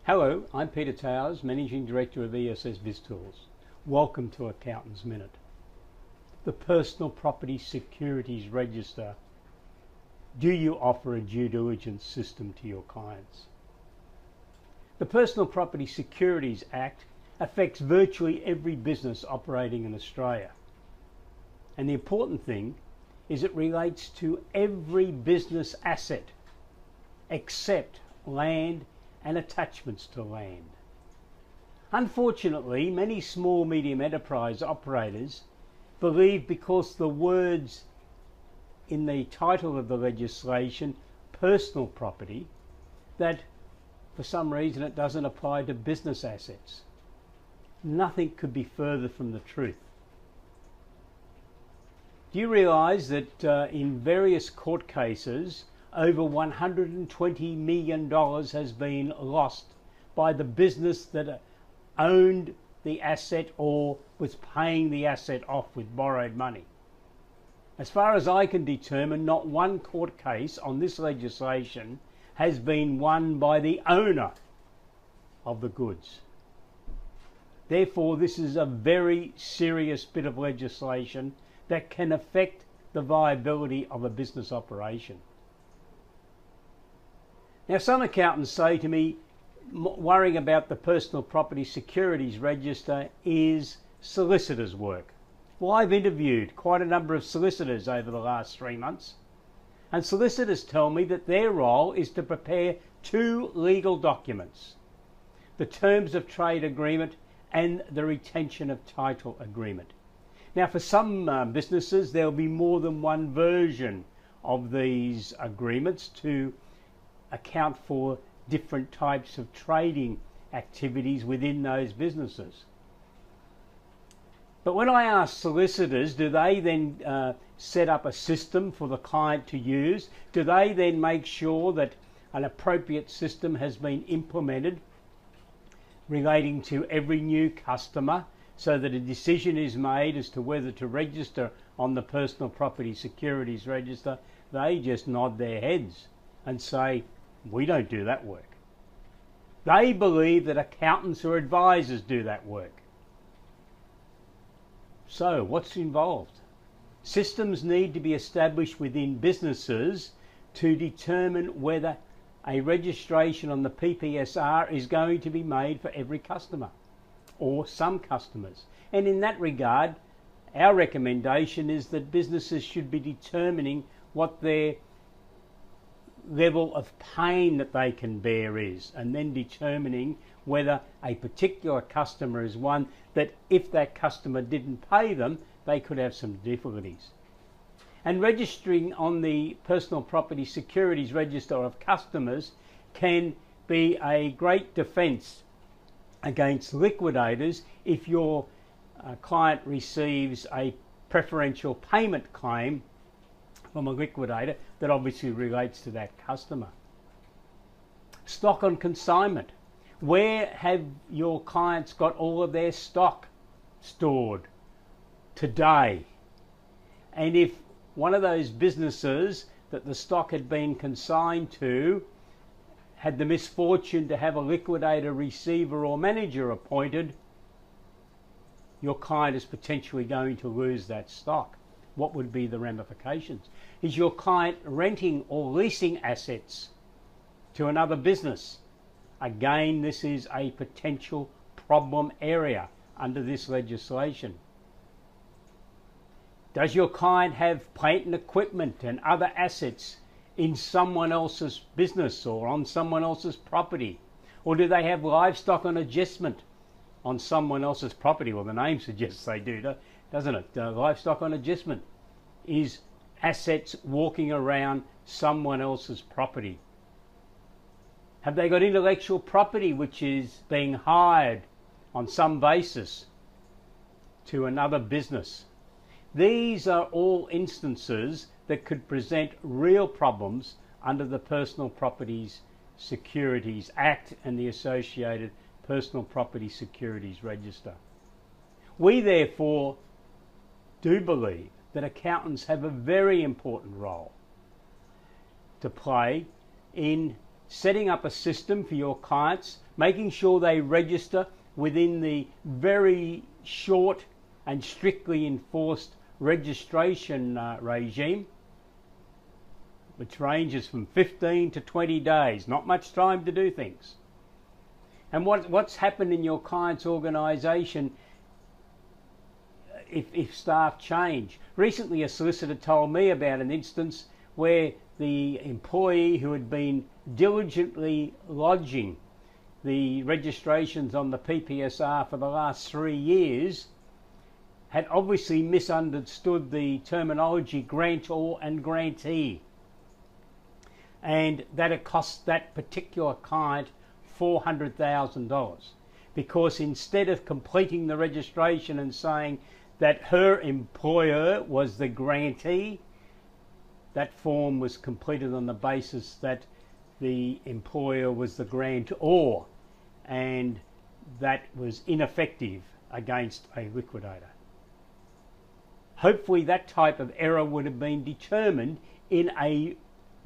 Hello, I'm Peter Towers, Managing Director of ESS BIZTOOLS. Welcome to Accountant's Minute. The Personal Property Securities Register. Do you offer a due diligence system to your clients? The Personal Property Securities Act affects virtually every business operating in Australia. And the important thing is it relates to every business asset except land and attachments to land. Unfortunately, many small medium enterprise operators believe because the words in the title of the legislation, personal property, that for some reason it doesn't apply to business assets. Nothing could be further from the truth. Do you realise that in various court cases, over $120 million has been lost by the business that owned the asset or was paying the asset off with borrowed money? As far as I can determine, not one court case on this legislation has been won by the owner of the goods. Therefore, this is a very serious bit of legislation that can affect the viability of a business operation. Now, some accountants say to me, worrying about the Personal Property Securities Register is solicitors' work. Well, I've interviewed quite a number of solicitors over the last 3 months, and solicitors tell me that their role is to prepare two legal documents: the Terms of Trade Agreement and the Retention of Title Agreement. Now, for some businesses, there'll be more than one version of these agreements to account for different types of trading activities within those businesses. But when I ask solicitors, do they then set up a system for the client to use? Do they then make sure that an appropriate system has been implemented relating to every new customer, so that a decision is made as to whether to register on the Personal Property Securities Register? They just nod their heads and say, we don't do that work. They believe that accountants or advisors do that work. So what's involved? Systems need to be established within businesses to determine whether a registration on the PPSR is going to be made for every customer or some customers. And in that regard, our recommendation is that businesses should be determining what their level of pain that they can bear is, and then determining whether a particular customer is one that if that customer didn't pay them, they could have some difficulties. And registering on the Personal Property Securities Register of customers can be a great defence against liquidators if your client receives a preferential payment claim from a liquidator that obviously relates to that customer. Stock on consignment. Where have your clients got all of their stock stored today? And if one of those businesses that the stock had been consigned to had the misfortune to have a liquidator, receiver or manager appointed, your client is potentially going to lose that stock. What would be the ramifications? Is your client renting or leasing assets to another business? Again, this is a potential problem area under this legislation. Does your client have plant and equipment and other assets in someone else's business or on someone else's property? Or do they have livestock on adjustment on someone else's property? Well, the name suggests they do, doesn't it? Livestock on adjustment is assets walking around someone else's property. Have they got intellectual property which is being hired on some basis to another business? These are all instances that could present real problems under the Personal Property Securities Act and the associated Personal Property Securities Register. We therefore do believe that accountants have a very important role to play in setting up a system for your clients, making sure they register within the very short and strictly enforced registration regime, which ranges from 15 to 20 days, not much time to do things. And what's happened in your client's organisation if staff change? Recently a solicitor told me about an instance where the employee who had been diligently lodging the registrations on the PPSR for the last 3 years had obviously misunderstood the terminology grantor and grantee, and that it cost that particular client $400,000, because instead of completing the registration and saying that her employer was the grantee, that form was completed on the basis that the employer was the grantor, and that was ineffective against a liquidator. Hopefully that type of error would have been determined in a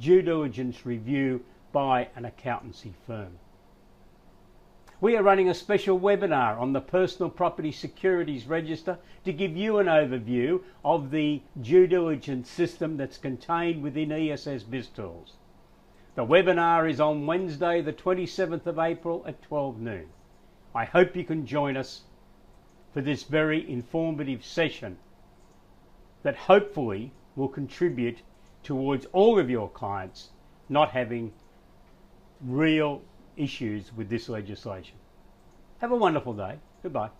due diligence review by an accountancy firm. We are running a special webinar on the Personal Property Securities Register to give you an overview of the due diligence system that's contained within ESS BIZTOOLS. The webinar is on Wednesday the 27th of April at 12 noon. I hope you can join us for this very informative session that hopefully will contribute towards all of your clients not having real issues with this legislation. Have a wonderful day. Goodbye.